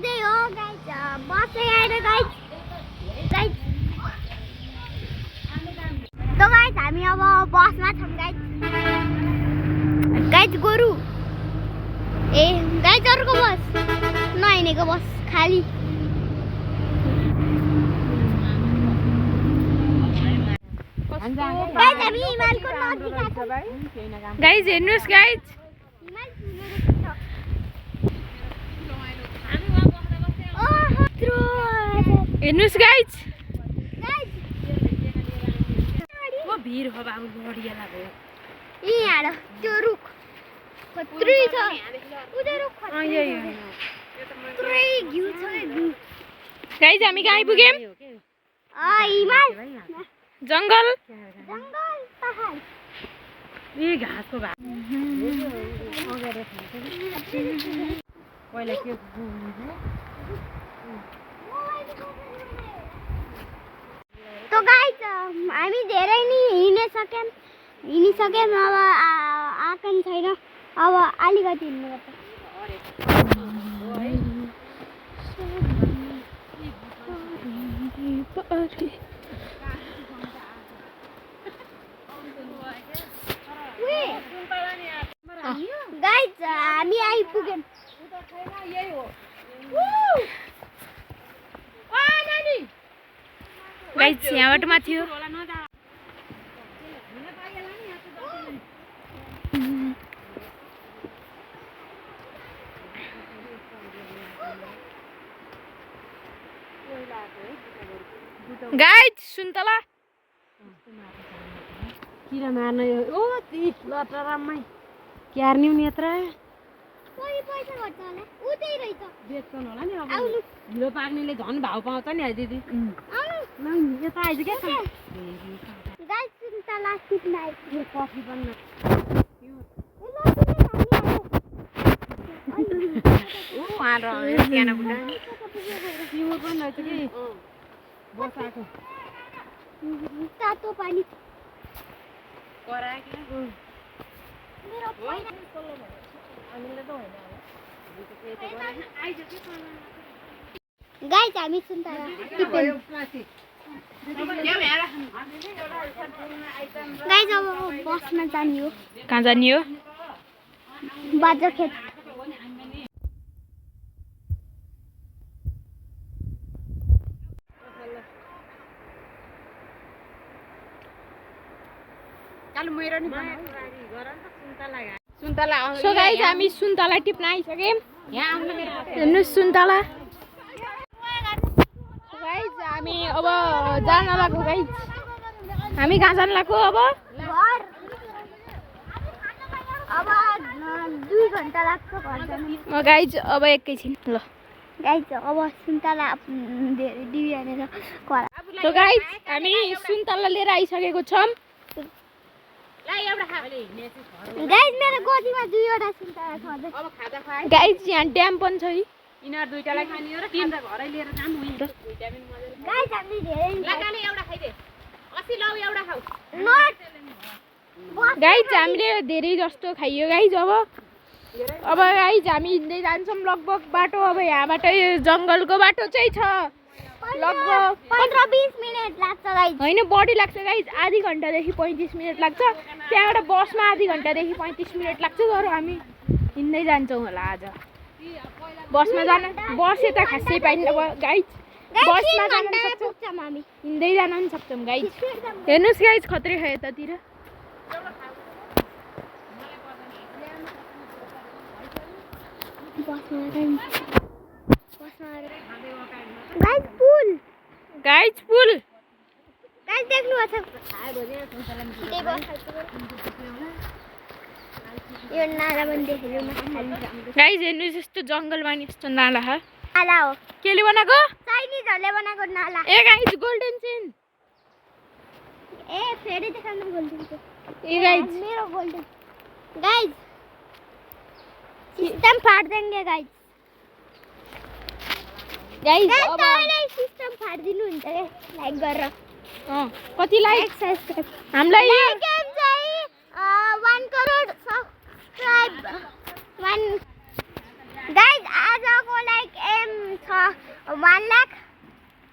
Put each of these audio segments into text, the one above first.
त्यही हो गाइस बसै आएर गाइस गाइस त गाइस हामी अब बसमा छौँ गाइस गाइस गोरु ए गाइस अर्को बस नहिनेको बस खाली गाइस हामी हिमालको नजिक आएको गाइस हेर्नुस् गाइस हेर्नुस् गाइस ओ भिड हो बाबु बढिया लाग्यो यहाँ त्यो रुख खत्री छ उधर रुख खत्री घिउ छ गाइस हामी कहाँ आइपुग्यौँ हिमाल जङ्गल जङ्गल पहाड ए घाँसको भाग पहिला के तो गाइस हामी धेरै नि हिँडिसक्यौँ अब आँकन छैन अब अलिकति हिँड्नुपर्छ गाइस हामी आइपुग्यौँ गाइस यहाँबाट माथि हो गाइस सुन्तला किरा मार्न ओ ती लटराममै क्यार्निउ नि यत्र पैसा गर्छ होला उतै रहेछ बेच्छन् होला नि अब ढिलो पाक्नेले झन् भाउ पाउँछ नि है दिदी यता आइज क्या गाइस सुन्तला टिप्न आइपुग्यो कफी पनि बसाएको तातो पानी गाइस हामी सुन्तला गाइस अब बसमा जाने हो कहाँ जाने हो बाजा खेत सो गाइस हामी सुन्तला टिप्न आइसक्यौँ हेर्नुहोस् सुन्तला गाइस हामी अब जान लाग्यो गाइस हामी कहाँ जान लाग्यो अब घर अब 2 घन्टा लाग्छ घर जानु गाइस अब एकैछिन ल गाइस अब सुन्तला धेरै डिबी हानेर घर सो गाइस हामी सुन्तला लिएर आइसकेको छौँ गाइस मेरो गोजीमा 2वटा सुन्तला छ गाइस यहाँ ड्याम पनि छ है यिनीहरु दुईटालाई खाने हो र तिनटा घरै लिएर जाम होइन गाइस हामी धेरै लगाले एउटा खाइदे 80 लौ एउटा खाऊ नट गाइस हामीले धेरै जस्तो खाइयो गाइस अब गाइस हामी हिँड्दै जान्छौँ लगभग बाटो अब यहाँबाट जङ्गलको बाटो चाहिँ छ लगभग 15-20 मिनेट लाग्छ गाइस होइन बढी लाग्छ गाइस आधी घन्टादेखि 35 मिनट लाग्छ त्यहाँबाट बसमा आधी घन्टादेखि 35 मिनट लाग्छ तर हामी हिँड्दै जान्छौँ होला आज बसमा जान बस यता खासै पाइन्न गाइस बसमा जान पुग्छौँ हामी हिँड्दै जान पनि सक्छौँ गाइस हेर्नुहोस् गाइस खत्रै छ यतातिर गाइस पुल गाइस पुल गाइस देख्नुहुन्छ यो नाला पनि देखेर गाइस हेर्नुहोस् यस्तो जङ्गलमा नि यस्तो नाला हो नाला हो केले बनाएको चाइनिजहरूले बनाएको नाला ए गाइस गोल्डन चेन ए फेरि देखाउनु गोल्डन चेन ए गाइस मेरो गोल्डन गाइस सिस्टम फाड़ देंगे गाइस गाइस अब तपाईले सिस्टम फाड्दिनु हुन्छ के लाइक गरेर कति लाइक सब्स्क्राइब हामीलाई लाइक चाहिँ 1 करोड सब्स्क्राइब 1 गाइस आजको लाइक एम छ 1 लाख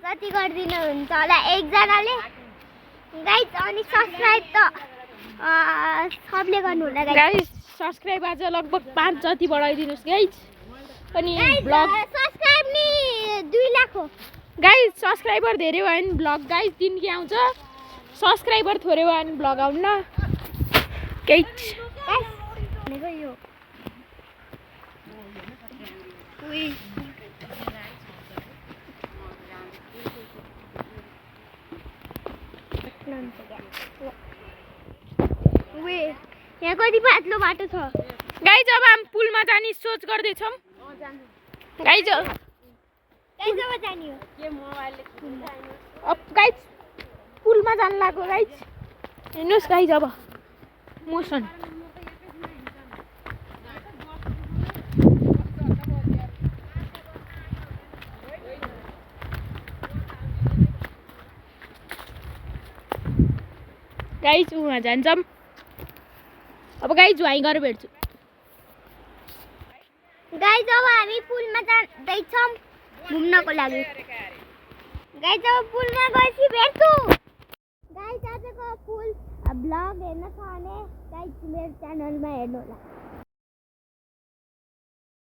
जति गरिदिनुहुन्छ होला एकजनाले गाइज। अनि सब्स्क्राइब त सबले गर्नु होला गाइज सब्स्क्राइब आज लगभग 5 जति बढाइदिनुहोस् गाइज। अनि ब्लग सब्स्क्राइब नि 2 लाख हो गाइज। सब्स्क्राइबर धेरै भयो भने ब्लग गाइज 3 के आउँछ, सब्स्क्राइबर थोरै भयो भने ब्लग आउन्न गाइज। भनेको यो उही यहाँ कति पातलो बाटो छ गाइज। अब हामी पुलमा जाने सोच गर्दैछौँ गाइज। जब जाने हो अब गाइज पुलमा जानु लाग्यो गाइज। हेर्नुहोस् गाइज अब मोसन गाइज। उहाँ जान्छौँ अब गाइज। वहीँ गएर भेट्छु गाइज। अब हामी पुलमा जाँदैछौँ घुम्नको लागि गाइज। अब पुलमा गएपछि भेट्छु गाइज। आजको पुल ब्लग हेर्न छ भने गाइज मेरो च्यानलमा हेर्नु होला।